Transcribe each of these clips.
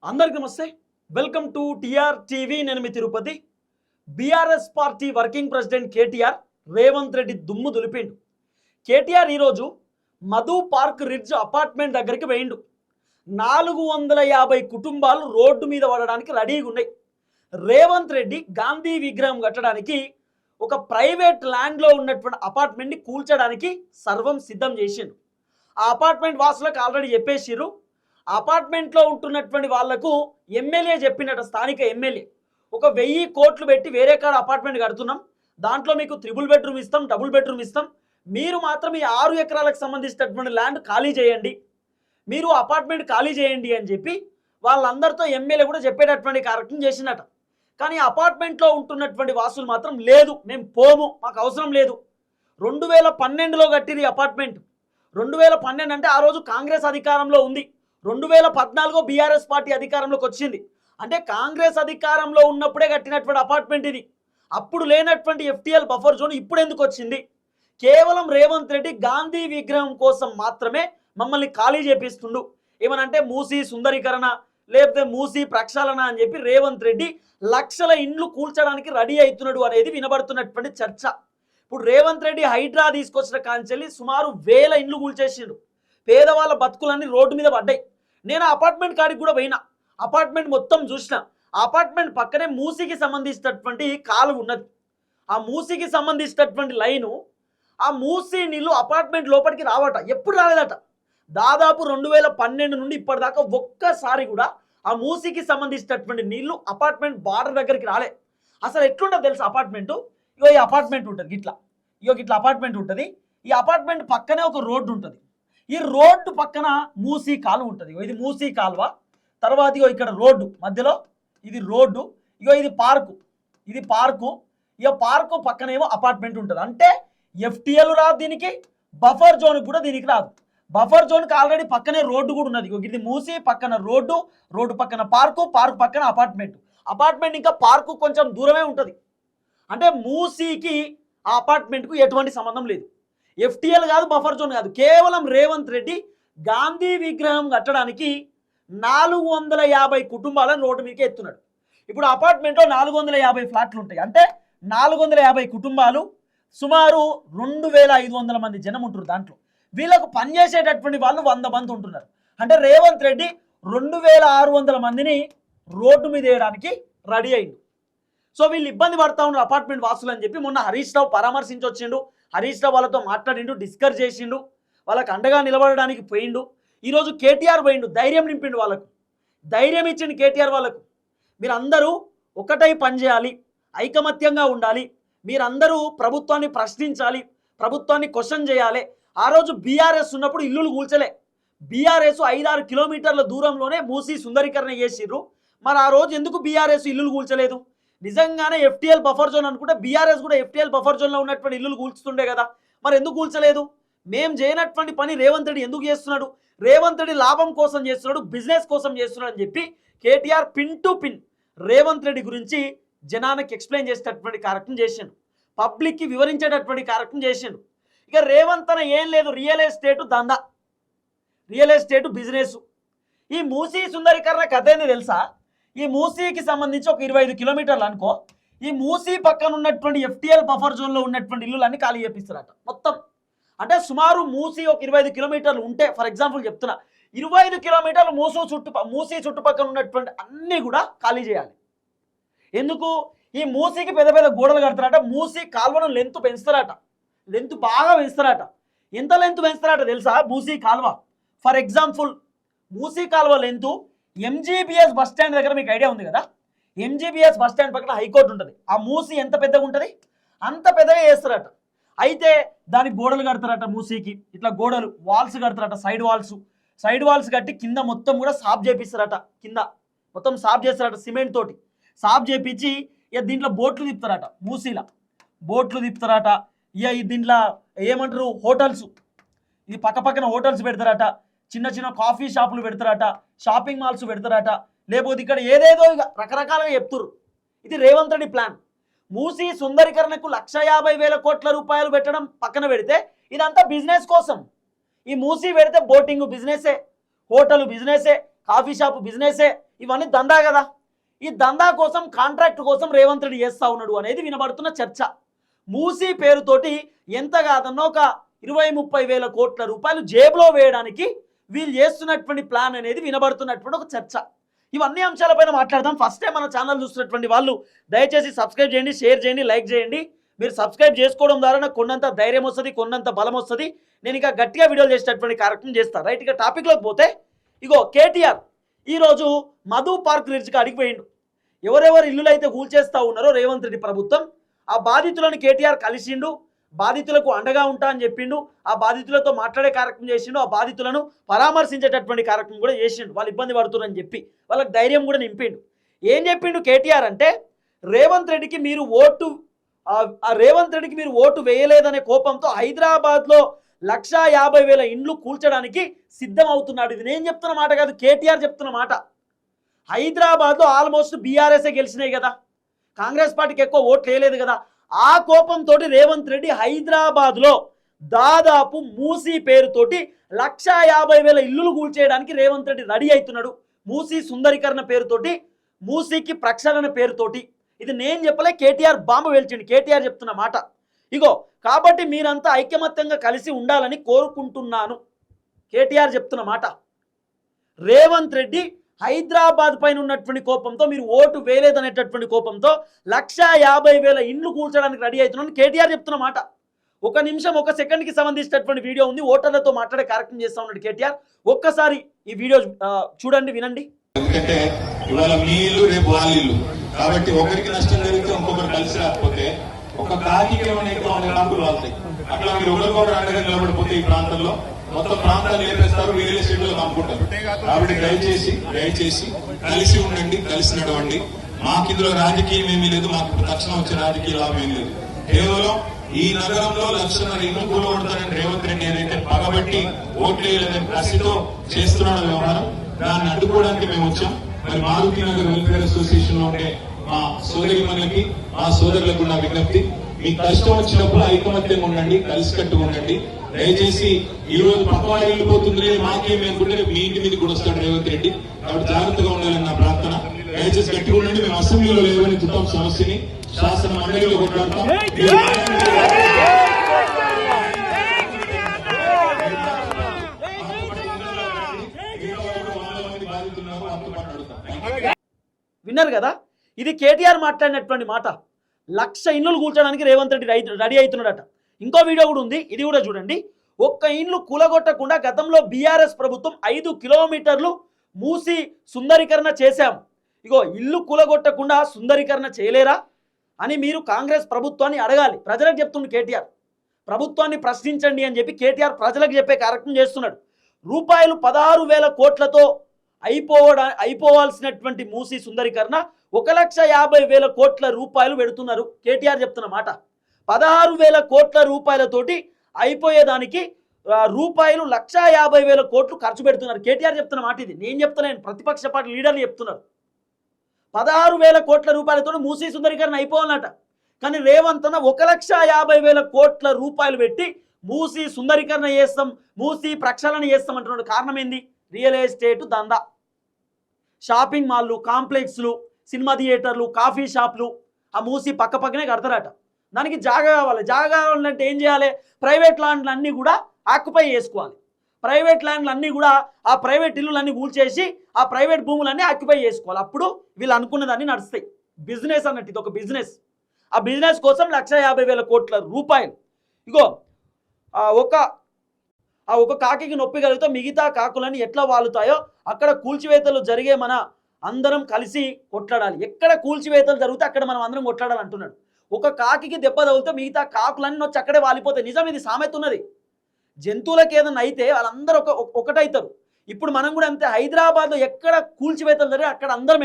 అందరికీ నమస్తే. Welcome to TR TV. నేను మీ Tirupati. BRS party working president KTR Revanth Reddy దుమ్ము దులిపిండు. కేటీఆర్ ఈరోజు మధు పార్క్ రిడ్జ్ అపార్ట్మెంట్ దగ్గరికి వేయిండు. 450 కుటుంబాలు రోడ్డు మీద పడడానికి రెడీగా ఉన్నాయి. రేవంత్ రెడ్డి గాంధీ విగ్రహం కట్టడానికి ఒక ప్రైవేట్ ల్యాండ్లో ఉన్నటువంటి అపార్ట్మెంట్ని కూల్చడానికి సర్వం సిద్ధం చేసిండు. ఆ అపార్ట్మెంట్ వాసులకు ఆల్రెడీ చెప్పేసిర్రు. అపార్ట్మెంట్లో ఉంటున్నటువంటి వాళ్లకు ఎమ్మెల్యే చెప్పినట్టు, స్థానిక ఎమ్మెల్యే, ఒక 1000 కోట్లు పెట్టి వేరే కాడ అపార్ట్మెంట్ కడుతున్నాం, దాంట్లో మీకు 3 బెడ్రూమ్ ఇస్తాం, 2 బెడ్రూమ్ ఇస్తాం, మీరు మాత్రం ఈ 6 ఎకరాలకు సంబంధించినటువంటి ల్యాండ్ ఖాళీ చేయండి, మీరు అపార్ట్మెంట్ ఖాళీ చేయండి అని చెప్పి వాళ్ళందరితో ఎమ్మెల్యే కూడా చెప్పేటటువంటి కార్యక్రమం చేసినట్ట. కానీ అపార్ట్మెంట్లో ఉంటున్నటువంటి వాసులు మాత్రం లేదు, మేము పోము, మాకు అవసరం లేదు. 2012లో కట్టిన అపార్ట్మెంట్. 2012 అంటే ఆ రోజు కాంగ్రెస్ అధికారంలో ఉంది. 2014 బీఆర్ఎస్ పార్టీ అధికారంలోకి వచ్చింది. అంటే కాంగ్రెస్ అధికారంలో ఉన్నప్పుడే కట్టినటువంటి అపార్ట్మెంట్ ఇది. అప్పుడు లేనటువంటి ఎఫ్టీఎల్ బఫర్ జోన్ ఇప్పుడు ఎందుకు వచ్చింది? కేవలం రేవంత్ రెడ్డి గాంధీ విగ్రహం కోసం మాత్రమే మమ్మల్ని ఖాళీ చేపిస్తుండు. ఏమనంటే మూసీ సుందరీకరణ, లేకపోతే మూసీ ప్రక్షాళన అని చెప్పి రేవంత్ రెడ్డి లక్షల ఇండ్లు కూల్చడానికి రెడీ అవుతున్నాడు అనేది వినబడుతున్నటువంటి చర్చ. ఇప్పుడు రేవంత్ రెడ్డి హైడ్రా తీసుకొచ్చిన కాంచెల్లి సుమారు 1000 ఇండ్లు కూల్చేసిండు. పేదవాళ్ళ బతుకులన్నీ రోడ్డు మీద పడ్డాయి. నేను అపార్ట్మెంట్ కాడికి కూడా పోయినా, అపార్ట్మెంట్ మొత్తం చూసిన. ఆ అపార్ట్మెంట్ పక్కనే మూసీకి సంబంధించినటువంటి కాలువ ఉన్నది. ఆ మూసీకి సంబంధించినటువంటి లైను, ఆ మూసీ నీళ్ళు అపార్ట్మెంట్ లోపలికి రావట, ఎప్పుడు రాలేదట. దాదాపు 2012 నుండి ఇప్పటిదాకా ఒక్కసారి కూడా ఆ మూసీకి సంబంధించినటువంటి నీళ్లు అపార్ట్మెంట్ బార్డర్ దగ్గరికి రాలే. అసలు ఎట్లుంటుంది తెలుసు అపార్ట్మెంటు? ఈ అపార్ట్మెంట్ ఉంటుంది ఇట్లా, ఇట్లా అపార్ట్మెంట్ ఉంటుంది. ఈ అపార్ట్మెంట్ పక్కనే ఒక రోడ్డు ఉంటుంది. ఈ రోడ్డు పక్కన మూసీ కాలువ ఉంటుంది. ఇది మూసీ కాలువ. తర్వాత ఇక్కడ రోడ్డు మధ్యలో ఇది రోడ్డు, ఇది పార్కు, ఇది పార్కు. పార్కు పక్కనేమో అపార్ట్మెంట్ ఉంటుంది. అంటే ఎఫ్టీఎల్ రాదు దీనికి, బఫర్ జోన్ కూడా దీనికి రాదు. బఫర్ జోన్కి ఆల్రెడీ పక్కనే రోడ్డు కూడా ఉన్నది. ఇది మూసీ పక్కన రోడ్డు, రోడ్డు పక్కన పార్కు, పార్కు పక్కన అపార్ట్మెంట్. అపార్ట్మెంట్ ఇంకా పార్కు కొంచెం దూరమే ఉంటుంది. అంటే మూసీకి ఆ అపార్ట్మెంట్కు ఎటువంటి సంబంధం లేదు. ఎఫ్టీఎల్ కాదు, బఫర్ జోన్ కాదు. కేవలం రేవంత్ రెడ్డి గాంధీ విగ్రహం కట్టడానికి 450 కుటుంబాలను రోడ్డు మీదకి ఎత్తున్నాడు. ఇప్పుడు అపార్ట్మెంట్లో 450 ఫ్లాట్లు ఉంటాయి. అంటే 450 కుటుంబాలు, సుమారు 2500 మంది జనం ఉంటారు. దాంట్లో వీళ్ళకు పనిచేసేటటువంటి వాళ్ళు 100 మంది ఉంటున్నారు. అంటే రేవంత్ రెడ్డి 2600 మందిని రోడ్డు మీద వేయడానికి రెడీ అయిండు. సో వీళ్ళు ఇబ్బంది పడతా ఉన్నారు అపార్ట్మెంట్ వాసులు అని చెప్పి మొన్న హరీష్ రావు పరామర్శించి వచ్చిండు. హరీష్ రావు వాళ్ళతో మాట్లాడిండు, డిస్కస్ చేసిండు, వాళ్ళకి అండగా నిలబడడానికి పోయిండు. ఈరోజు కేటీఆర్ పోయిండు, ధైర్యం నింపిండు, వాళ్ళకు ధైర్యం ఇచ్చిండు కేటీఆర్. వాళ్ళకు మీరందరూ ఒకటై పనిచేయాలి, ఐకమత్యంగా ఉండాలి, మీరందరూ ప్రభుత్వాన్ని ప్రశ్నించాలి, ప్రభుత్వాన్ని క్వశ్చన్ చేయాలి. ఆ రోజు బీఆర్ఎస్ ఉన్నప్పుడు ఇల్లులు కూల్చలే. బీఆర్ఎస్ 5-6 కిలోమీటర్ల దూరంలోనే మూసీ సుందరీకరణ చేసిర్రు. మరి ఆ రోజు ఎందుకు బీఆర్ఎస్ ఇల్లులు కూల్చలేదు? నిజంగానే ఎఫ్టీఎల్ బఫర్ జోన్ అనుకుంటే బీఆర్ఎస్ కూడా ఎఫ్టీఎల్ బఫర్ జోన్లో ఉన్నటువంటి ఇల్లులు కూల్చుతుండే కదా. మరి ఎందుకు కూల్చలేదు? మేము చేయనటువంటి పని రేవంత్ రెడ్డి ఎందుకు చేస్తున్నాడు? రేవంత్ రెడ్డి లాభం కోసం చేస్తున్నాడు, బిజినెస్ కోసం చేస్తున్నాడు అని చెప్పి KTR pin to pin Revanth Reddy గురించి జనానికి ఎక్స్ప్లెయిన్ చేసేటటువంటి కార్యక్రమం చేసిండు, పబ్లిక్కి వివరించేటటువంటి కార్యక్రమం చేసిండు. ఇక రేవంత్ అన్న ఏం లేదు, రియల్ ఎస్టేటు దందా, రియల్ ఎస్టేటు బిజినెస్. ఈ మూసీ సుందరీకరణ కథ ఏంది తెలుసా? ఈ మూసీకి సంబంధించి ఒక 25 కిలోమీటర్లు అనుకో, ఈ మూసీ పక్కన ఉన్నటువంటి ఎఫ్టీఎల్ బఫర్ జోన్లో ఉన్నటువంటి ఇల్లులన్నీ ఖాళీ చేపిస్తారట మొత్తం. అంటే సుమారు మూసీ ఒక 25 కిలోమీటర్లు ఉంటే, ఫర్ ఎగ్జాంపుల్ చెప్తున్నా, 25 కిలోమీటర్లు మూసీ చుట్టుపక్కల ఉన్నటువంటి అన్నీ కూడా ఖాళీ చేయాలి. ఎందుకు? ఈ మూసీకి పెద్ద పెద్ద గోడలు కడతారట, మూసీ కాలువను లెంత్ పెంచుతారట, లెంత్ బాగా పెంచుతారట. ఎంత లెంత్ పెంచుతారట తెలుసా? మూసీ కాలువ ఫర్ ఎగ్జాంపుల్, మూసీ కాలువ లెంత్ ఎంజీబీఎస్ బస్ స్టాండ్ దగ్గర మీకు ఐడియా ఉంది కదా, ఎంజీబీఎస్ బస్ స్టాండ్ పక్కన హైకోర్టు ఉంటుంది. ఆ మూసీ ఎంత పెద్దగా ఉంటుంది? అంత పెద్దగా చేస్తారట. అయితే దానికి గోడలు కడతారట, మూసీకి ఇట్లా గోడలు, వాల్స్ కడతారట, సైడ్ వాల్స్ కట్టి కింద మొత్తం కూడా సాఫ్ చేపిస్తారట, కింద మొత్తం సాఫ్ చేస్తారట, సిమెంట్ తోటి సాఫ్ చేపించి ఇక దీంట్లో బోట్లు తిప్పుతారట, మూసీలా బోట్లు తిప్పుతారట. ఇక దీంట్లో ఏమంటారు, హోటల్స్, ఇది పక్కన హోటల్స్ పెడతారట, చిన్న చిన్న కాఫీ షాపులు పెడతారట, షాపింగ్ మాల్స్ పెడతారట, లేకపోతే ఇక్కడ ఏదేదో ఇక రకరకాలుగా చెప్తుర్రు. ఇది రేవంత్ రెడ్డి ప్లాన్. మూసీ సుందరీకరణకు 150,000 కోట్ల రూపాయలు పెట్టడం పక్కన పెడితే ఇదంతా బిజినెస్ కోసం. ఈ మూసీ పెడితే బోటింగ్ బిజినెసే, హోటల్ బిజినెసే, కాఫీ షాప్ బిజినెసే, ఇవన్నీ దందా కదా. ఈ దందా కోసం కాంట్రాక్ట్ కోసం రేవంత్ రెడ్డి చేస్తా ఉన్నాడు అనేది వినబడుతున్న చర్చ. మూసీ పేరుతోటి ఎంత కాదన్నా ఒక 20-30 వేల కోట్ల రూపాయలు జేబులో వేయడానికి వీళ్ళు చేస్తున్నటువంటి ప్లాన్ అనేది వినబడుతున్నటువంటి ఒక చర్చ. ఇవన్నీ అంశాలపైన మాట్లాడదాం. ఫస్ట్ టైం మన ఛానల్ చూస్తున్నటువంటి వాళ్ళు దయచేసి సబ్స్క్రైబ్ చేయండి, షేర్ చేయండి, లైక్ చేయండి. మీరు సబ్స్క్రైబ్ చేసుకోవడం ద్వారా నాకు కొన్నంత ధైర్యం వస్తుంది, కొన్నంత బలం వస్తుంది. నేను ఇక గట్టిగా వీడియోలు చేసేటటువంటి కార్యక్రమం చేస్తాను. రైట్, ఇక టాపిక్లోకి పోతే ఇగో కేటీఆర్ ఈరోజు మధు పార్క్ రిడ్జ్కి అడిగిపోయిండు. ఎవరెవరు ఇల్లులు అయితే కూల్చేస్తూ ఉన్నారో రేవంత్ రెడ్డి ప్రభుత్వం, ఆ బాధితులను కేటీఆర్ కలిసిండు, బాధితులకు అండగా ఉంటా అని చెప్పిండు, ఆ బాధితులతో మాట్లాడే కార్యక్రమం చేసిండు, ఆ బాధితులను పరామర్శించేటటువంటి కార్యక్రమం కూడా చేసిండు. వాళ్ళు ఇబ్బంది పడుతున్నారని చెప్పి వాళ్ళకి ధైర్యం కూడా నింపిండు. ఏం చెప్పిండు కేటీఆర్ అంటే, రేవంత్ రెడ్డికి మీరు ఓటు వేయలేదనే కోపంతో హైదరాబాద్లో 150,000 ఇండ్లు కూల్చడానికి సిద్ధం అవుతున్నాడు. ఇది నేను చెప్తున్న మాట కాదు, కేటీఆర్ చెప్తున్న మాట. హైదరాబాద్లో ఆల్మోస్ట్ బీఆర్ఎస్ఏ గెలిచినాయి కదా, కాంగ్రెస్ పార్టీకి ఎక్కువ ఓట్లు వేయలేదు కదా. ఆ కోపంతో రేవంత్ రెడ్డి హైదరాబాద్లో దాదాపు మూసీ పేరుతోటి 150,000 ఇల్లులు కూల్చేయడానికి రేవంత్ రెడ్డి రెడీ అవుతున్నాడు. మూసీ సుందరీకరణ పేరుతోటి, మూసీకి ప్రక్షాళన పేరుతోటి. ఇది నేను చెప్పలే, కేటీఆర్ బాంబు వేల్చిండు. కేటీఆర్ చెప్తున్న మాట. ఇగో కాబట్టి మీరంతా ఐకమత్యంగా కలిసి ఉండాలని కోరుకుంటున్నాను. కేటీఆర్ చెప్తున్న మాట. రేవంత్ రెడ్డి హైదరాబాద్ పైన ఉన్నటువంటి కోపంతో, మీరు ఓటు వేయలేదనేటటువంటి కోపంతో 150,000 ఇండ్లు కూల్చడానికి రెడీ అవుతున్నాను కేటీఆర్ చెప్తున్న మాట. ఒక నిమిషం ఒక సెకండ్కి సంబంధించినటువంటి వీడియో ఉంది, ఓటర్లతో మాట్లాడే కార్యక్రమం చేస్తా ఉన్నాడు కేటీఆర్. ఒక్కసారి ఈ వీడియో చూడండి, వినండి. ఎందుకంటే ఇవాళ మీ ఇల్లు రేపు వాళ్ళ ఇల్లు కాబట్టి ఒకరికి నష్టం జరిగితే ఇంకొకరు కలిసి రాకపోతే ఒక కాకికి ఏమైనా కాకులు వాళ్తాయి. అట్లా మీరు ఒకరికొకరు అండగా నిలబడిపోతే ఈ ప్రాంతంలో మొత్తం ప్రాంతాలు నేర్పిస్తారు, రియల్ ఎస్టేట్ లో అమ్ముకుంటారు. కాబట్టి దయచేసి కలిసి ఉండండి, కలిసి నడవండి. మాకు ఇందులో రాజకీయం ఏమీ లేదు, మాకు తక్షణం వచ్చే రాజకీయ లాభం ఏమీ లేదు. కేవలం ఈ నగరంలో 1,00,000 ఇల్లు కూలగొడతారని రేవంత్ రెడ్డి ఏదైతే పగబట్టి ఓట్లేదని కసితో చేస్తున్నాడు వ్యవహారం, దాన్ని అడ్డుకోవడానికి మేము వచ్చాం. మరి మారుతి నగర్ వెల్ఫేర్ అసోసియేషన్ లో ఉండే మా సోదరిమణులకి, మా సోదరులకు నా విజ్ఞప్తి, మీకు కష్టం వచ్చినప్పుడు ఐకమత్యంగా ఉండండి, కలిసికట్టుగా ఉండండి. దయచేసి ఈ రోజు పక్కవాడు వెళ్ళిపోతుంది మాకేమి అనుకుంటే మీ ఇంటి మీద కూడా వస్తాడు రేవంత్ రెడ్డి. కాబట్టి జాగ్రత్తగా ఉండాలని నా ప్రార్థన. దయచేసి గట్టిగా ఉండండి. మేము అసెంబ్లీలో లేవనెత్తుతాం సమస్యని, శాసన మండలిలో కొట్లాడతాం. విన్నారు కదా, ఇది కేటీఆర్ మాట్లాడినటువంటి మాట. 1,00,000 ఇండ్లు కూల్చడానికి రేవంత్ రెడ్డి రెడీ అవుతున్నాడట. ఇంకో వీడియో కూడా ఉంది, ఇది కూడా చూడండి. ఒక్క ఇండ్లు కూలగొట్టకుండా గతంలో బీఆర్ఎస్ ప్రభుత్వం 5 కిలోమీటర్లు మూసి సుందరీకరణ చేశాం. ఇగో ఇల్లు కూలగొట్టకుండా సుందరీకరణ చేయలేరా అని మీరు కాంగ్రెస్ ప్రభుత్వాన్ని అడగాలి. ప్రజలకు చెప్తుంది కేటీఆర్. ప్రభుత్వాన్ని ప్రశ్నించండి అని చెప్పి కేటీఆర్ ప్రజలకు చెప్పే కార్యక్రమం చేస్తున్నాడు. రూపాయలు 16,000 కోట్లతో అయిపోవాల్సినటువంటి మూసీ సుందరీకరణ 1,50,000 కోట్ల రూపాయలు పెడుతున్నారు. కేటీఆర్ చెప్తున్న మాట. 16,000 కోట్ల రూపాయలతోటి అయిపోయేదానికి రూపాయలు 1,50,000 కోట్లు ఖర్చు పెడుతున్నారు. కేటీఆర్ చెప్తున్న మాట ఇది, నేను చెప్తున్నాను, ప్రతిపక్ష పార్టీ లీడర్లు చెప్తున్నారు. 16,000 కోట్ల రూపాయలతో మూసీ సుందరీకరణ అయిపోవాలన్నట. కానీ రేవంత్ అన్న 1,50,000 కోట్ల రూపాయలు పెట్టి మూసీ సుందరీకరణ చేస్తాం, మూసీ ప్రక్షాళన చేస్తాం అంటున్నాడు. కారణం ఏంది? రియల్ ఎస్టేట్ దందా. షాపింగ్ మాల్లు, కాంప్లెక్స్లు, సినిమా థియేటర్లు, కాఫీ షాప్లు ఆ మూసీ పక్కనే కడతారట. దానికి జాగా కావాలి. జాగా కావాలంటే ఏం చేయాలి? ప్రైవేట్ ల్యాండ్లు అన్నీ కూడా ఆక్యుపై చేసుకోవాలి. ప్రైవేట్ ల్యాండ్లు అన్నీ కూడా, ఆ ప్రైవేట్ ఇల్లులన్నీ కూల్చేసి ఆ ప్రైవేట్ భూములన్నీ ఆక్యుపై చేసుకోవాలి. అప్పుడు వీళ్ళు అనుకున్నదాన్ని నడుస్తాయి. బిజినెస్ అన్నట్టు, ఇది ఒక బిజినెస్. ఆ బిజినెస్ కోసం 1,50,000 కోట్ల రూపాయలు. ఇగో ఒక కాకికి నొప్పి కలిగితే మిగతా కాకులని ఎట్లా వాలుతాయో అక్కడ కూల్చివేతలు జరిగే మన అందరం కలిసి కొట్లాడాలి. ఎక్కడ కూల్చివేతలు జరిగితే అక్కడ మనం అందరం కొట్లాడాలి అంటున్నాడు. ఒక కాకికి దెబ్బ తగిలితే మిగతా కాకులన్నీ వచ్చి అక్కడే వాలిపోతాయి. నిజం, ఇది సామెత ఉన్నది. జంతువులకు ఏదైనా అయితే వాళ్ళందరూ ఒకటవుతారు. ఇప్పుడు మనం కూడా అంతే. హైదరాబాద్లో ఎక్కడ కూల్చివేతలు జరిగి అక్కడ అందరం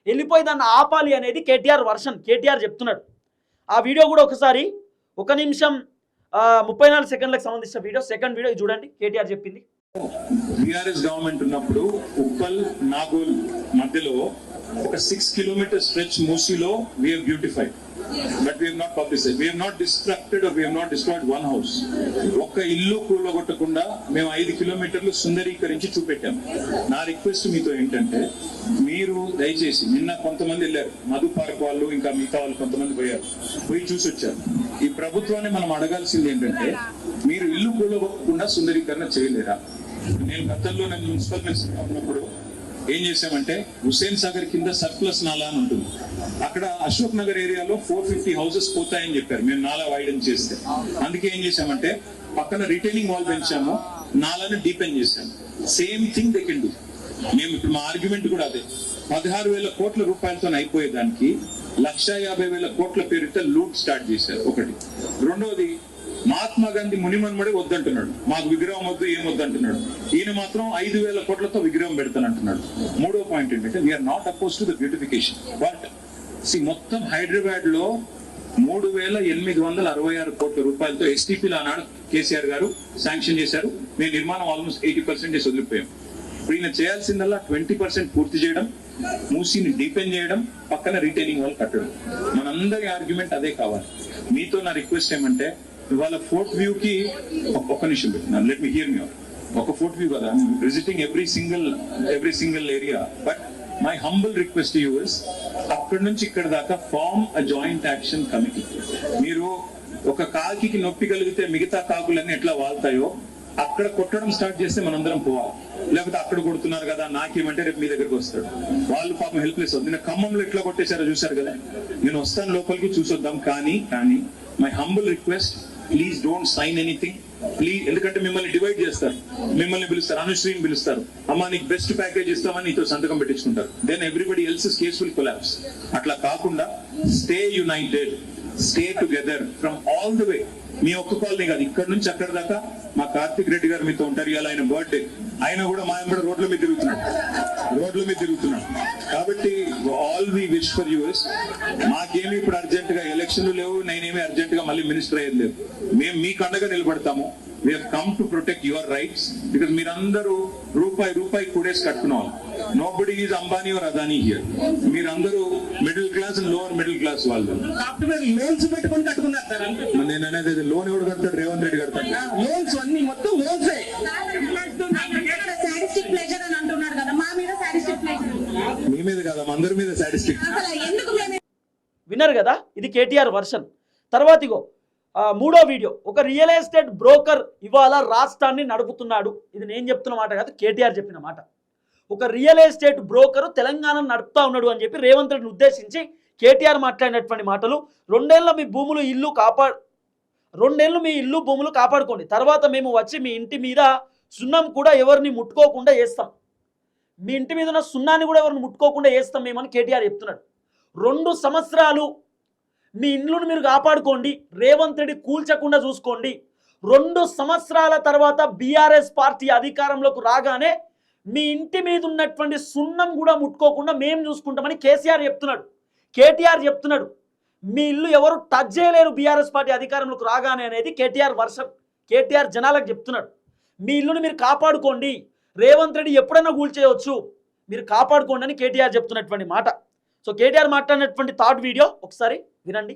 వెళ్ళిపోయి దాన్ని ఆపాలి అనేది కేటీఆర్ వర్షన్. కేటీఆర్ చెప్తున్నాడు. ఆ వీడియో కూడా ఒకసారి 1 నిమిషం 34 సెకండ్లకు సంబంధించిన వీడియో, సెకండ్ వీడియో చూడండి. కేటీఆర్ చెప్పింది. బీఆర్ఎస్ గవర్నమెంట్ ఉన్నప్పుడు ఉప్పల్ నాగోల్ మధ్యలో ఒక 6 కిలోమీటర్ స్ట్రెచ్ మూసీలో we have beautified. but we have not publicized. We have not destructed or we have not destroyed one house. ఒక్క ఇల్లు కూలగొట్టకుండా మేము 5 కిలోమీటర్లు సుందరీకరించి చూపెట్టాం. నా రిక్వెస్ట్ మీతో ఏంటంటే మీరు దయచేసి నిన్న కొంతమంది వెళ్ళారు, మధు పార్క్ వాళ్ళు ఇంకా మిగతా వాళ్ళు కొంతమంది పోయి చూసి వచ్చారు. ఈ ప్రభుత్వాన్ని మనం అడగాల్సింది ఏంటంటే మీరు ఇల్లు కూలగొట్టకుండా సుందరీకరణ చేయలేరా? నేను గతంలో మున్సిపల్ మినిస్టర్ ఉన్నప్పుడు ఏం చేశామంటే హుస్సేన్ సాగర్ కింద సర్ప్లస్ నాలా అని ఉంటుంది. అక్కడ అశోక్ నగర్ ఏరియాలో 450 హౌసెస్ పోతాయని చెప్పారు మేము నాలా వైడెన్ చేస్తే. అందుకే ఏం చేశామంటే పక్కన రిటైనింగ్ వాల్ పెంచాము, నాలాని డీపెన్ చేశాము. Same thing they can do. మేము ఇప్పుడు మా ఆర్గ్యుమెంట్ కూడా అదే. 16,000 కోట్ల రూపాయలతో అయిపోయేదానికి 150,000 కోట్ల పేరుతో లూట్ స్టార్ట్ చేశారు. ఒకటి. రెండోది మహాత్మా గాంధీ మునిమన్మడే వద్దంటున్నాడు, మాకు విగ్రహం వద్దు ఏం వద్దంటున్నాడు. ఈయన మాత్రం 5,000 కోట్లతో విగ్రహం పెడతానంటున్నాడు. మూడో పాయింట్ ఏంటంటే we are not oppose to the beautification, but మొత్తం హైదరాబాద్ లో 3,866 కోట్ల రూపాయలతో ఎస్టీపీలు ఆనాడు కేసీఆర్ గారు శాంక్షన్ చేశారు. మేము నిర్మాణం ఆల్మోస్ట్ 80% వదిలిపోయాం. ఇప్పుడు ఈయన చేయాల్సిందల్లా 20% పూర్తి చేయడం, మూసీని డీపెన్ చేయడం, పక్కన రిటైనింగ్ వాళ్ళు కట్టడం. మనందరి ఆర్గ్యుమెంట్ అదే కావాలి. మీతో నా రిక్వెస్ట్ ఏమంటే ఇవాళ ఫోర్త్ వ్యూ కి ఒక్క నిమిషం పెట్టినాను, let me hear me out. ఒక ఫోర్త్ వ్యూ కదా, visiting every single area, but my humble request you is అక్కడి నుంచి ఇక్కడ దాకా form a joint action committee. మీరు ఒక కాకి నొప్పి కలిగితే మిగతా కాకులన్నీ ఎట్లా వాళ్తాయో అక్కడ కొట్టడం స్టార్ట్ చేస్తే మనందరం పోవాలి. లేకపోతే అక్కడ కొడుతున్నారు కదా నాకేమంటే రేపు మీ దగ్గరకు వస్తాడు. వాళ్ళు పాపం హెల్ప్లెస్ అవుతుంది. నిన్న ఖమ్మంలో ఎట్లా కొట్టేశారో చూశారు కదా. నేను వస్తాను లోపలికి చూసొద్దాం, కానీ my humble request please don't sign anything please. ఎందుకంటే మిమ్మల్ని డివైడ్ చేస్తారు, మిమ్మల్ని పిలుస్తారు, అనుశ్రీని పిలుస్తారు, అమ్మా నీకు బెస్ట్ ప్యాకేజ్ ఇస్తామని నీతో సంతకం పెట్టించుకుంటారు. Then everybody else's case will collapse. అట్లా కాకుండా stay united, stay together from all the way. మీ ఒక్క కాలనీ కాదు, ఇక్కడ నుంచి అక్కడ దాకా. మా కార్తిక్ రెడ్డి గారు మీతో ఉంటారు. ఇవాళ ఆయన బర్త్డే, ఆయన కూడా మా ఎంబడి రోడ్ల మీద తిరుగుతున్నాడు. కాబట్టి all we wish for you is, మాకేమి ఇప్పుడు అర్జెంట్ గా ఎలక్షన్లు లేవు, నేనేమి అర్జెంట్ గా మళ్ళీ మినిస్టర్ అయ్యేది లేదు. మేము మీకు అండగా నిలబడతాము. We have come to protect your rights because మీరందరూ రూపాయి కూడేసి కట్టుకున్నారు. Nobody is Ambani or Adani here. మీరందరూ middle class and lower middle class వాళ్ళు. సాఫ్ట్వేర్ లోన్స్ పెట్టుకొని కట్టుకున్నారు సార్. నేను అనేది లోన్ ఎవడు కడతాడు? రేవంత్ రెడ్డి కడతాడు. లోన్స్ అన్ని మొత్తం లోన్సే. సాడిస్టిక్ ప్లెజర్ అని అంటున్నారు కదా, మా మీద సాడిస్టిక్ ప్లెజర్. మీ మీద కాదా, అందరి మీద సాడిస్టిక్. ఎందుకు విన్నారు కదా, ఇది కేటీఆర్ వర్షన్. తర్వాత ఇగో మూడో వీడియో. ఒక రియల్ ఎస్టేట్ బ్రోకర్ ఇవాళ రాష్ట్రాన్ని నడుపుతున్నాడు. ఇది నేను చెప్తున్న మాట కాదు, కేటీఆర్ చెప్పిన మాట. ఒక రియల్ ఎస్టేట్ బ్రోకర్ తెలంగాణను నడుపుతా ఉన్నాడు అని చెప్పి రేవంత్ రెడ్డిని ఉద్దేశించి కేటీఆర్ మాట్లాడినటువంటి మాటలు. 2 ఏళ్ళ మీ ఇల్లు భూములు కాపాడుకోండి, తర్వాత మేము వచ్చి మీ ఇంటి మీద సున్నం కూడా ఎవరిని ముట్టుకోకుండా చేస్తాం, మీ ఇంటి మీద ఉన్న సున్నాన్ని కూడా ఎవరిని ముట్టుకోకుండా చేస్తాం మేమని కేటీఆర్ చెప్తున్నాడు. 2 సంవత్సరాలు మీ ఇండ్లను మీరు కాపాడుకోండి, రేవంత్ రెడ్డి కూల్చకుండా చూసుకోండి. 2 సంవత్సరాల తర్వాత బీఆర్ఎస్ పార్టీ అధికారంలోకి రాగానే మీ ఇంటి మీద ఉన్నటువంటి సున్నం కూడా ముట్టుకోకుండా మేము చూసుకుంటామని కేటీఆర్ చెప్తున్నాడు. మీ ఇల్లు ఎవరు టచ్ చేయలేరు బీఆర్ఎస్ పార్టీ అధికారంలోకి రాగానే అనేది కేటీఆర్ వర్షన్. కేటీఆర్ జనాలకు చెప్తున్నాడు, మీ ఇల్లుని మీరు కాపాడుకోండి, రేవంత్ రెడ్డి ఎప్పుడైనా కూల్చేయవచ్చు, మీరు కాపాడుకోండి అని కేటీఆర్ చెప్తున్నటువంటి మాట. సో కేటీఆర్ మాట్లాడినటువంటి థర్డ్ వీడియో ఒకసారి వినండి.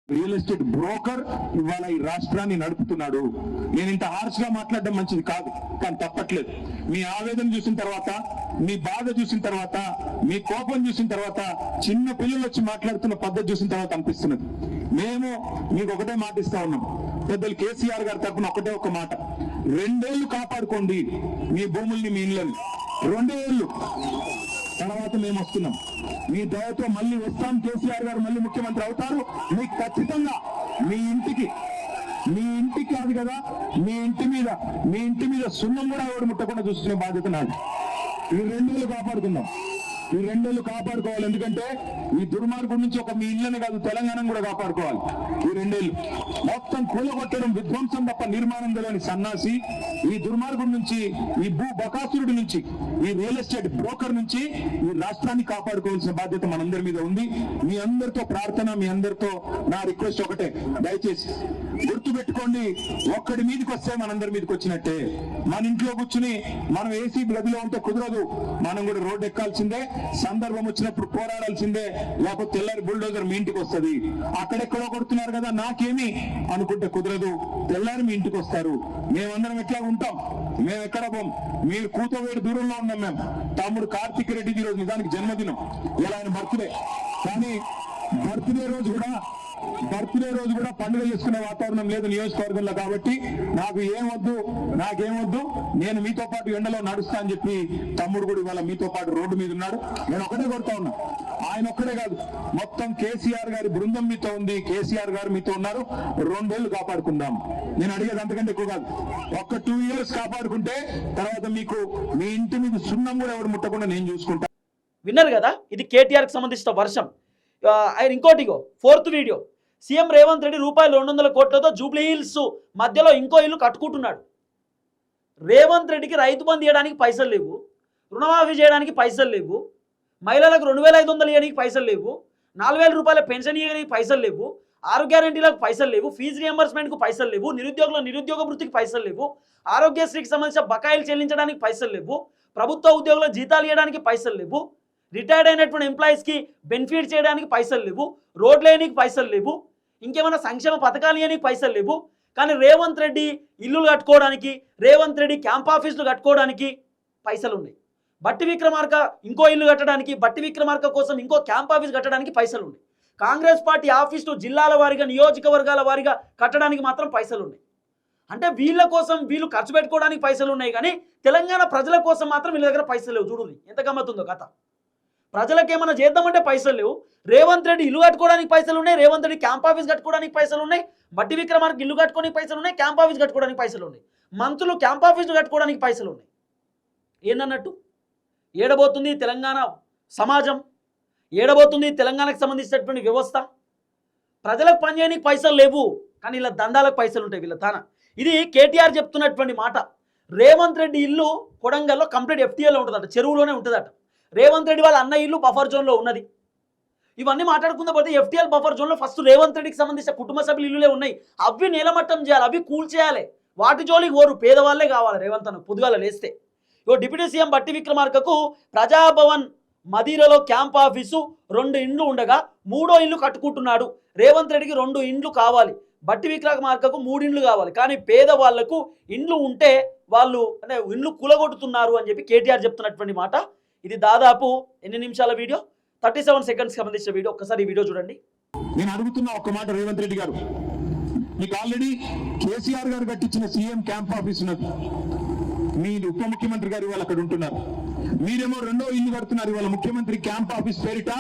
రియల్ ఎస్టేట్ బ్రోకర్ ఇవాళ ఈ రాష్ట్రాన్ని నడుపుతున్నాడు. నేను ఇంత హార్ష్ గా మాట్లాడడం మంచిది కాదు, కానీ తప్పట్లేదు. మీ ఆవేదన చూసిన తర్వాత, మీ బాధ చూసిన తర్వాత, మీ కోపం చూసిన తర్వాత, చిన్న పిల్లలు వచ్చి మాట్లాడుతున్న పద్ధతి చూసిన తర్వాత అనిపిస్తున్నది. మేము మీకు ఒకటే మాట ఇస్తా ఉన్నాం, పెద్దలు కేసీఆర్ గారి తరఫున ఒకటే ఒక మాట, 2 ఏళ్లు కాపాడుకోండి మీ భూముల్ని, మీ ఇళ్ళని. 2 ఏళ్లు తర్వాత మేము వస్తున్నాం, మీ దయతో మళ్ళీ వస్తాం. కేసీఆర్ గారు మళ్ళీ ముఖ్యమంత్రి అవుతారు. మీకు ఖచ్చితంగా మీ ఇంటికి కాదు కదా, మీ ఇంటి మీద సున్నం కూడా ఎవరు ముట్టకుండా చూసుకునే బాధ్యత నాది. ఈ 2 ఏళ్లు కాపాడుకుందాం, ఈ 2 ఏళ్లు కాపాడుకోవాలి. ఎందుకంటే ఈ దుర్మార్గం నుంచి ఒక మీ ఇళ్ళని కాదు, తెలంగాణ కూడా కాపాడుకోవాలి. ఈ 2 ఏళ్లు మొత్తం కూలగొట్టడం, విధ్వంసం తప్ప నిర్మాణం తెలియని సన్నాసి ఈ దుర్మార్గం నుంచి, ఈ భూ బకాసురుడి నుంచి, ఈ ఈ రియల్ ఎస్టేట్ బ్రోకర్ నుంచి ఈ రాష్ట్రాన్ని కాపాడుకోవాల్సిన బాధ్యత మనందరి మీద ఉంది. మీ అందరితో ప్రార్థన, మీ అందరితో నా రిక్వెస్ట్ ఒకటే, దయచేసి గుర్తుపెట్టుకోండి, ఒక్కడి మీదకి వస్తే మనందరి మీదకి వచ్చినట్టే. మన ఇంట్లో కూర్చుని మనం ఏసీ గదిలో ఉంటే కుదరదు, మనం కూడా రోడ్డు ఎక్కాల్సిందే, సందర్భం వచ్చినప్పుడు పోరాడాల్సిందే, లేకపోతే తెల్లారి బుల్డోజర్ మీ ఇంటికి వస్తుంది. అక్కడెక్కడో కొడుతున్నారు కదా నాకేమి అనుకుంటే కుదరదు, తెల్లారి మీ ఇంటికి వస్తారు. మేమందరం ఎట్లా ఉంటాం, మేము ఎక్కడ పోం. మీరు కూతవేడు దూరంలో ఉన్నాం. మేము తమ్ముడు కార్తిక్ రెడ్డి ఈ రోజు నిజానికి జన్మదినం, ఇలా ఆయన బర్త్డే, కానీ బర్త్డే రోజు కూడా పండుగ చేసుకునే వాతావరణం లేదు నియోజకవర్గంలో. కాబట్టి నాకేమొద్దు, నేను మీతో పాటు ఎండలో నడుస్తా అని చెప్పి తమ్ముడు కూడా ఇవాళ మీతో పాటు రోడ్డు మీద ఉన్నాడు. నేను ఒకటే కొడతా ఉన్నా, ఆయన ఒక్కడే కాదు, మొత్తం కేసీఆర్ గారి బృందం మీతో ఉంది, కేసీఆర్ గారు మీతో ఉన్నారు. 2 ఏళ్ళు కాపాడుకుందాం. నేను అడిగేది అంతకంటే ఎక్కువ కాదు, ఒక్క 2 years కాపాడుకుంటే తర్వాత మీకు మీ ఇంటి మీద సున్నం కూడా ఎవరు ముట్టకుండా నేను చూసుకుంటా. విన్నారు కదా, ఇది కేటీఆర్కి సంబంధించిన వర్షం. ఆయన ఇంకోటిగో 4th video, CM Revanth Reddy రూపాయలు 200 కోట్లతో జూబ్లీ హిల్స్ మధ్యలో ఇంకో ఇల్లు కట్టుకుంటున్నాడు. రేవంత్ రెడ్డికి రైతు బంధు ఇవ్వడానికి పైసలు లేవు, రుణమాఫీ చేయడానికి పైసలు లేవు, మహిళలకు 2500 ఇవ్వడానికి పైసలు లేవు, 4000 రూపాయల పెన్షన్ ఇవ్వడానికి పైసలు లేవు, 6 గ్యారెంటీలకు పైసలు లేవు, ఫీజు రియంబర్స్మెంట్కు పైసలు లేవు, నిరుద్యోగ వృత్తికి పైసలు లేవు, ఆరోగ్యశ్రీకి సంబంధించిన బకాయిలు చెల్లించడానికి పైసలు లేవు, ప్రభుత్వ ఉద్యోగుల జీతాలు ఇవ్వడానికి పైసలు లేవు, రిటైర్డ్ అయినటువంటి ఎంప్లాయీస్కి బెనిఫిట్ చేయడానికి పైసలు లేవు, రోడ్లు వేయడానికి పైసలు లేవు, ఇంకేమైనా సంక్షేమ పథకాలు ఇవ్వడానికి పైసలు లేవు. కానీ రేవంత్ రెడ్డి ఇల్లులు కట్టుకోవడానికి, రేవంత్ రెడ్డి క్యాంప్ ఆఫీసులు కట్టుకోవడానికి పైసలు ఉన్నాయి. బట్టి విక్రమార్క ఇంకో ఇల్లు కట్టడానికి, బట్టి విక్రమార్క కోసం ఇంకో క్యాంప్ ఆఫీస్ కట్టడానికి పైసలు ఉన్నాయి. కాంగ్రెస్ పార్టీ ఆఫీసులు జిల్లాల వారీగా, నియోజకవర్గాల వారీగా కట్టడానికి మాత్రం పైసలు ఉన్నాయి. అంటే వీళ్ళ కోసం వీళ్ళు ఖర్చు పెట్టుకోవడానికి పైసలు ఉన్నాయి, కానీ తెలంగాణ ప్రజల కోసం మాత్రం వీళ్ళ దగ్గర పైసలు లేవు. చూడు ఎంత గమ్మత్తుందో కథ. ప్రజలకు ఏమైనా చేద్దామంటే పైసలు లేవు. రేవంత్ రెడ్డి ఇల్లు కట్టుకోవడానికి పైసలు ఉన్నాయి, రేవంత్ రెడ్డి క్యాంప్ ఆఫీస్ కట్టుకోవడానికి పైసలు ఉన్నాయి, బట్టి విక్రమార్క ఇల్లు కట్టుకోవడానికి పైసలు ఉన్నాయి, క్యాంప్ ఆఫీస్ కట్టుకోవడానికి పైసలు ఉన్నాయి, మంత్రులు క్యాంప్ ఆఫీసులు కట్టుకోవడానికి పైసలు ఉన్నాయి. ఏందన్నట్టు ఏడబోతుంది తెలంగాణ సమాజం, ఏడబోతుంది తెలంగాణకు సంబంధించినటువంటి వ్యవస్థ. ప్రజలకు పనిచేయడానికి పైసలు లేవు, కానీ ఇలా దందాలకు పైసలు ఉంటాయి వీళ్ళ తాన. ఇది కేటీఆర్ చెప్తున్నటువంటి మాట. రేవంత్ రెడ్డి ఇల్లు కొడంగల్లో కంప్లీట్ FTAలో ఉంటుందట, చెరువులోనే ఉంటుందట. రేవంత్ రెడ్డి వాళ్ళ అన్న ఇల్లు బఫర్ జోన్లో ఉన్నది. ఇవన్నీ మాట్లాడుకుందా పోతే FTL బఫర్ జోన్లో ఫస్ట్ రేవంత్ రెడ్డికి సంబంధించిన కుటుంబ సభ్యులు ఇల్లులే ఉన్నాయి. అవి నేలమట్టం చేయాలి, అవి కూల్ చేయాలి. వాటి జోలికి ఓరు పేదవాళ్ళే కావాలి రేవంత్ అన్న పొద్దుగాల లేస్తే. డిప్యూటీ సీఎం బట్టి విక్రమార్కకు ప్రజాభవన్ మదీరలో క్యాంప్ ఆఫీసు 2 ఇండ్లు ఉండగా 3వ ఇల్లు కట్టుకుంటున్నాడు. రేవంత్ రెడ్డికి 2 ఇండ్లు కావాలి, బట్టి విక్రమార్కకు 3 ఇండ్లు కావాలి. కానీ పేదవాళ్లకు ఇండ్లు ఉంటే వాళ్ళు అంటే ఇండ్లు కూలగొట్టుతున్నారు అని చెప్పి కేటీఆర్ చెప్తున్నటువంటి మాట. ఇది దాదాపు ఎన్ని నిమిషాల వీడియో, 37 సెకండ్స్ సంబంధించిన వీడియో. ఒక్కసారి ఈ వీడియో చూడండి. నేను అడుగుతున్నా ఒక్క మాట, రేవంత్ రెడ్డి గారు, మీకు ఆల్రెడీ కేసీఆర్ గారు కట్టించిన సీఎం క్యాంప్ ఆఫీస్ ఉన్నది, మీ ఉప ముఖ్యమంత్రి గారు ఇవాళ అక్కడ ఉంటున్నారు. మీరేమో 2వ ఇల్లు కడుతున్నారు. ఇవాళ ముఖ్యమంత్రి క్యాంప్ ఆఫీస్ పేరిట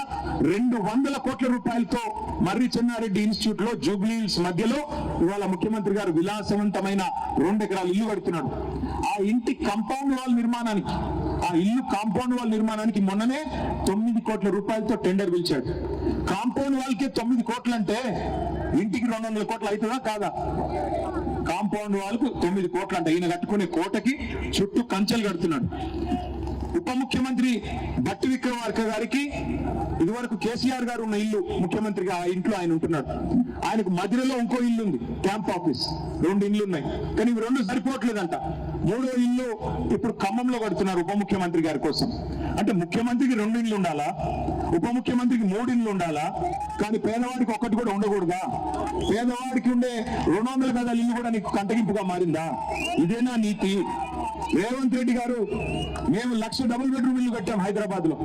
200 కోట్ల రూపాయలతో మర్రి చెన్నారెడ్డి ఇన్స్టిట్యూట్ లో జూబ్లీ హిల్స్ మధ్యలో ఇవాళ ముఖ్యమంత్రి గారు విలాసవంతమైన 2 ఎకరాల ఇల్లు కడుతున్నాడు. ఆ ఇంటి కాంపౌండ్ వాల్ నిర్మాణానికి, ఆ ఇల్లు కాంపౌండ్ వాల్ నిర్మాణానికి మొన్ననే 9 కోట్ల రూపాయలతో టెండర్ పిలిచాడు. కాంపౌండ్ వాల్కే 9 కోట్లు అంటే ఇంటికి 200 కోట్లు అవుతుందా కాదా? కాంపౌండ్ వాల్కు 9 కోట్లు అంటే ఈయన కట్టుకునే కోటకి చుట్టూ కంచెలు కడుతున్నాడు. ఉప ముఖ్యమంత్రి బట్టి విక్రమార్క గారికి ఇదివరకు కేసీఆర్ గారు ఉన్న ఇల్లు, ముఖ్యమంత్రిగా ఆ ఇంట్లో ఆయన ఉంటున్నాడు. ఆయనకు మధ్యలో ఇంకో ఇల్లు ఉంది, క్యాంప్ ఆఫీస్. 2 ఇండ్లు ఉన్నాయి, కానీ ఇవి 2 సరిపోవట్లేదంట. 3వ ఇల్లు ఇప్పుడు ఖమ్మంలో కడుతున్నారు ఉప ముఖ్యమంత్రి గారి కోసం. అంటే ముఖ్యమంత్రికి 2 ఇండ్లు ఉండాలా, ఉప ముఖ్యమంత్రికి 3 ఇండ్లు ఉండాలా, కానీ పేదవాడికి ఒక్కటి కూడా ఉండకూడదా? పేదవాడికి ఉండే 200 గదాల ఇల్లు కూడా నీకు కంటగింపుగా మారిందా? ఇదేనా నీతి? రేవంత్ రెడ్డి గారు, మేము 1,00,000 డబుల్ బెడ్రూమ్ ఇల్లు కట్టాం హైదరాబాద్ లో.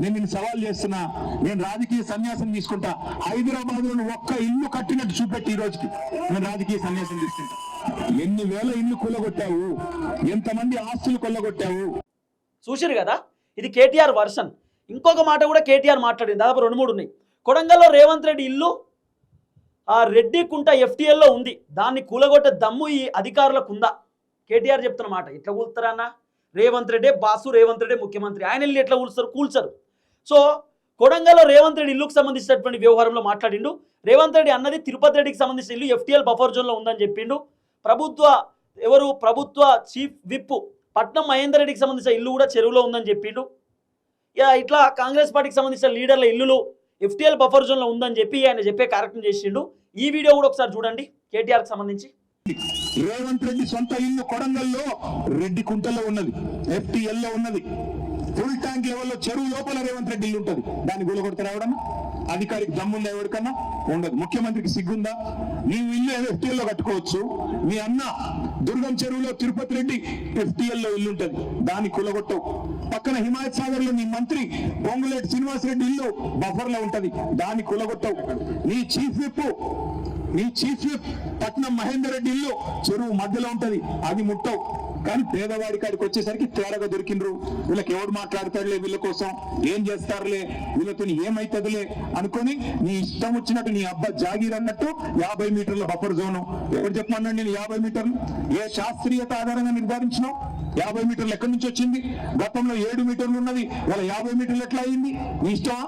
నేను నిన్ను సవాల్ చేస్తున్నా, నేను రాజకీయ సన్యాసం తీసుకుంటా. హైదరాబాద్ లో ఒక్క ఇల్లు కట్టినట్టు చూపెట్టి ఈ రోజుకి నేను రాజకీయ సన్యాసం తీసుకుంటా. ఎన్ని వేల ఇల్లు కొల్లగొట్టావు, ఎంతమంది ఆస్తులు కొల్లగొట్టావు. చూసిరు కదా, ఇది కేటీఆర్ వర్షన్. ఇంకొక మాట కూడా కేటీఆర్ మాట్లాడింది, దాదాపు 2-3 ఉన్నాయి. కొడంగల్లో రేవంత్ రెడ్డి ఇల్లు ఆ రెడ్డి కుంట FTLలో ఉంది, దాన్ని కూలగొట్టే దమ్ము ఈ అధికారులకు ఉందా? కేటీఆర్ చెప్తున్న మాట. ఎట్లా కూలుతారా అన్న? రేవంత్ రెడ్డి బాసు, రేవంత్ రెడ్డి ముఖ్యమంత్రి, ఆయన ఇల్లు ఎట్లా కూల్చరు. సో కొడంగల్లో రేవంత్ రెడ్డి ఇల్లుకు సంబంధించినటువంటి వ్యవహారంలో మాట్లాడిండు. రేవంత్ రెడ్డి అన్నది తిరుపతి రెడ్డికి సంబంధించిన ఇల్లు FTL బఫర్ జోన్లో ఉందని చెప్పిండు. ప్రభుత్వ చీఫ్ విప్ పట్నం మహేందర్ రెడ్డికి సంబంధించిన ఇల్లు కూడా చెరువులో ఉందని చెప్పిండు. ఇట్లా కాంగ్రెస్ పార్టీకి సంబంధించిన లీడర్ల ఇల్లులు ఎఫ్టీఎల్ బఫర్ జోన్లో ఉందని చెప్పి ఆయన చెప్పే కార్యక్రమం చేసిండు. ఈ వీడియో కూడా ఒకసారి చూడండి కేటీఆర్కి సంబంధించి. రేవంత్ రెడ్డి సొంత ఇల్లు కొడంగల్లో రెడ్డి కుంటలో ఉన్నది, FTL లో ఉన్నది. ఫుల్ ట్యాంక్ లెవెల్లో చెరువు లోపల రేవంత్ రెడ్డి ఇల్లు ఉంటుంది. దాన్ని గులగొడతారా ఎవడన్నా? అధికారికి దమ్ముందా ఎవరికన్నా? ఉండదు. ముఖ్యమంత్రికి సిగ్గుందా? నీవు ఇల్లు FTL లో కట్టుకోవచ్చు. మీ అన్న దుర్గం చెరువులో తిరుపతి రెడ్డి FTL లో ఇల్లు ఉంటుంది, దాన్ని కులగొట్టవు. పక్కన హిమాయత్ సాగర్ లో నీ మంత్రి పొంగులేటి శ్రీనివాస్ రెడ్డి ఇల్లు బఫర్ లో ఉంటది, దాన్ని కులగొట్టవు. నీ చీఫ్ విప్ పట్నం మహేందర్ రెడ్డి ఇల్లు చెరువు మధ్యలో ఉంటది, అది ముట్టవు. కానీ పేదవాడి కాడికి వచ్చేసరికి తేడాగా దొరికిండ్రు. వీళ్ళకి ఎవడు మాట్లాడతాడులే, వీళ్ళ కోసం ఏం చేస్తారులే, వీళ్ళతో ఏమైతుందిలే అనుకొని నీ ఇష్టం వచ్చినట్టు నీ అబ్బా జాగీర్ అన్నట్టు 50 మీటర్ల బఫర్ జోను. ఎవరు చెప్పమన్నాడు నేను 50 మీటర్లు? ఏ శాస్త్రీయత ఆధారంగా నిర్ధారించినావు? 50 మీటర్లు ఎక్కడి నుంచి వచ్చింది? గతంలో 7 మీటర్లు ఉన్నది, వాళ్ళ 50 మీటర్లు ఎట్లా అయింది? నీ ఇష్టమా?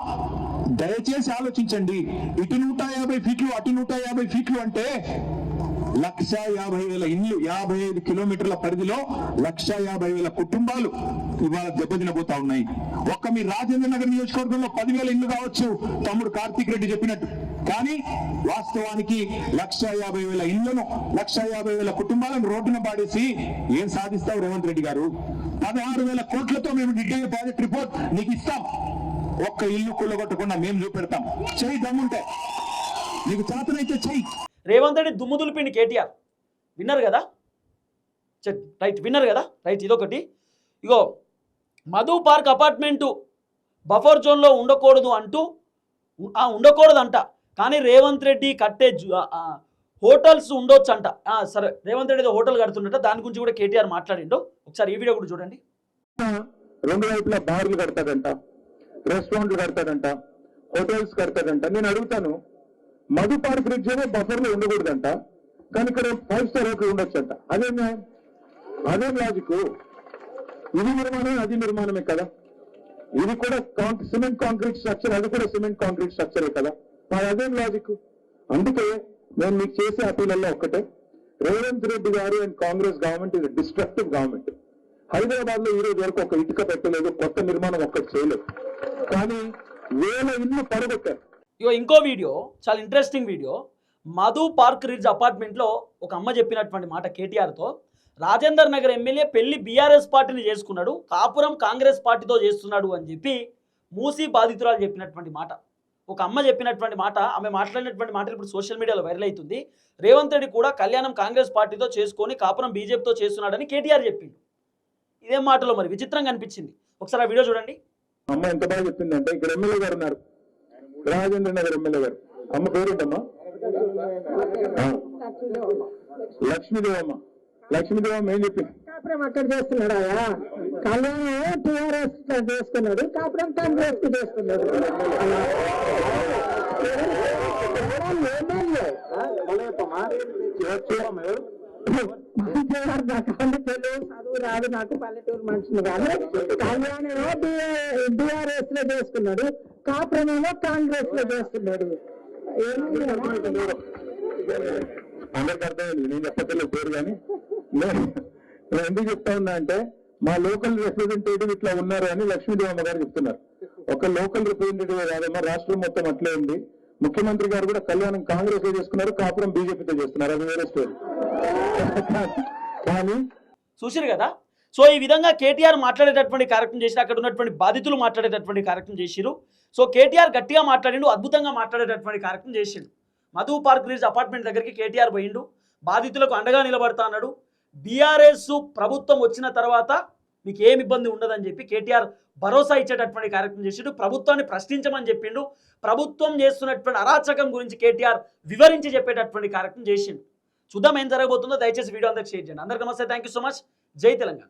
దయచేసి ఆలోచించండి. ఇటు 150 ఫీట్లు అటు 150 ఫీట్లు అంటే 1,50,000 ఇండ్లు, 55 కిలోమీటర్ల పరిధిలో 1,50,000 కుటుంబాలు ఇవాళ దెబ్బతినబోతా ఉన్నాయి. ఒక్క మీ రాజేంద్ర నగర్ నియోజకవర్గంలో 10,000 ఇండ్లు కావచ్చు తమ్ముడు కార్తీక్ రెడ్డి చెప్పినట్టు, కానీ వాస్తవానికి 1,50,000 ఇండ్లను 1,50,000 కుటుంబాలను రోడ్డున పాడేసి ఏం సాధిస్తావు రేవంత్ రెడ్డి గారు? 16,000 కోట్లతో మేము డీటెయిల్ ప్రాజెక్ట్ రిపోర్ట్ నీకు ఇస్తాం. ఒక్క ఇల్లు కుళ్ళగొట్టకుండా మేము చూపెడతాం. చెయ్యి దమ్ముంటే, నీకు చేతనైతే చెయ్యి. రేవంత్ రెడ్డి దుమ్ము దులిపిండి కేటీఆర్. విన్నారు కదా? రైట్, విన్నారు కదా? రైట్, ఇదొకటి. ఇగో మధు పార్క్ అపార్ట్మెంటు బఫర్ జోన్లో ఉండకూడదు అంటూ ఉండకూడదు అంట, కానీ రేవంత్ రెడ్డి కట్టే హోటల్స్ ఉండొచ్చు అంట. సరే, రేవంత్ రెడ్డి హోటల్ కడుతుండట, దాని గురించి కూడా కేటీఆర్ మాట్లాడిండు. ఒకసారి ఈ వీడియో కూడా చూడండి. రెండు వైపులా బార్లు కడతాడంట, రెస్టారెంట్లు కడతాడంట, హోటల్స్ కడతాడంట. నేను అడుగుతాను, మధు పార్క్ బ్రిడ్జ్ ఏమో బఫర్ లో ఉండకూడదంట, కానీ ఇక్కడ 5 స్టార్ హోటల్ ఉండొచ్చంట. అదేం లాజిక్? ఇది నిర్మాణమే, అది నిర్మాణమే కదా. ఇది కూడా సిమెంట్ కాంక్రీట్ స్ట్రక్చర్, అది కూడా సిమెంట్ కాంక్రీట్ స్ట్రక్చరే కదా. మరి అదేం లాజిక్? అందుకే నేను మీకు చేసే అపీలల్లో ఒక్కటే, రేవంత్ రెడ్డి గారు అండ్ కాంగ్రెస్ గవర్నమెంట్ ఇది డిస్ట్రక్టివ్ గవర్నమెంట్. హైదరాబాద్ లో ఈ రోజు వరకు ఒక ఇటుక పెట్టలేదు, కొత్త నిర్మాణం ఒక్కటి చేయలేదు, కానీ 1000 ఇల్లు పడగొట్టారు. ఇగో ఇంకో వీడియో, చాలా interesting video. Madhu park ridge అపార్ట్మెంట్లో ఒక అమ్మ చెప్పినటువంటి మాట కేటీఆర్తో. రాజేందర్ నగర్ ఎమ్మెల్యే పెళ్లి బీఆర్ఎస్ పార్టీని చేసుకున్నాడు, కాపురం కాంగ్రెస్ పార్టీతో చేస్తున్నాడు అని చెప్పి మూసీ బాధితురాలు చెప్పినటువంటి మాట. ఒక అమ్మ చెప్పినటువంటి మాట, ఆమె మాట్లాడినటువంటి మాటలు ఇప్పుడు సోషల్ మీడియాలో వైరల్ అవుతుంది. రేవంత్ రెడ్డి కూడా కళ్యాణం కాంగ్రెస్ పార్టీతో చేసుకొని కాపురం బీజేపీతో చేస్తున్నాడని కేటీఆర్ చెప్పిండు. ఇదేం మాటలో మరి విచిత్రంగా అనిపించింది. ఒకసారి ఆ వీడియో చూడండి. అమ్మ ఎంత బాగా చెప్పిందంటే, ఇక్కడ ఎమ్మెల్యే గారు ఉన్నారు, రాజేంద్ర నగర్ ఎమ్మెల్యే గారు. అమ్మ పేరేంటమ్మా? లక్ష్మీదేవమ్మ. లక్ష్మీదేవమ్మ ఏం చెప్పింది? కాపురం అక్కడ చేస్తున్నాడా? కళ్యాణం టీఆర్ఎస్ చేస్తున్నాడు, కాపురం కాంగ్రెస్ కి చేస్తున్నాడు. చదువు రాదు నాకు, పల్లెటూరు మనుషులు కాదు. కళ్యాణేమో టీఆర్ఎస్ లో చేస్తున్నాడు, కాపురమేమో కాంగ్రెస్ లో చేస్తున్నాడు. అందరికి అర్థమైంది, నేను చెప్పలేదు పేరు. కానీ నేను ఎందుకు చెప్తా ఉన్నా అంటే, మా లోకల్ రిప్రజెంటేటివ్ ఇట్లా ఉన్నారు అని లక్ష్మీదేవమ్మ గారు చెప్తున్నారు. ఒక లోకల్ రిప్రజెంటేటివ్ కాదమ్మా, రాష్ట్రం మొత్తం అట్లే ఉంది. ముఖ్యమంత్రి గారు కూడా కళ్యాణం కాంగ్రెస్ లో చేసుకున్నారు, కాపురం బీజేపీతో చేస్తున్నారు, అది వేరే స్టోరీ. కానీ చూసిరు కదా? సో ఈ విధంగా కేటీఆర్ మాట్లాడేటటువంటి కార్యక్రమం చేసి, అక్కడ ఉన్నటువంటి బాధితులు మాట్లాడేటటువంటి కార్యక్రమం చేసిరు. సో కేటీఆర్ గట్టిగా మాట్లాడిండు, అద్భుతంగా మాట్లాడేటటువంటి కార్యక్రమం చేసిండు. మధు పార్క్ రిడ్జ్ అపార్ట్మెంట్ దగ్గరికి కేటీఆర్ పోయిండు, బాధితులకు అండగా నిలబడతా అన్నాడు. బీఆర్ఎస్ ప్రభుత్వం వచ్చిన తర్వాత మీకు ఏమి ఇబ్బంది ఉండదని చెప్పి కేటీఆర్ భరోసా ఇచ్చేటటువంటి కార్యక్రమం చేసిండు. ప్రభుత్వాన్ని ప్రశ్నించమని చెప్పిండు. ప్రభుత్వం చేస్తున్నటువంటి అరాచకం గురించి కేటీఆర్ వివరించి చెప్పేటటువంటి కార్యక్రమం చేసిండు. చూద్దాం ఏం జరగబోతుందో. దయచేసి వీడియో అందరికి షేర్ చేయండి. అందరికీ నమస్తే, థ్యాంక్ యూ సో మచ్. జై తెలంగాణ.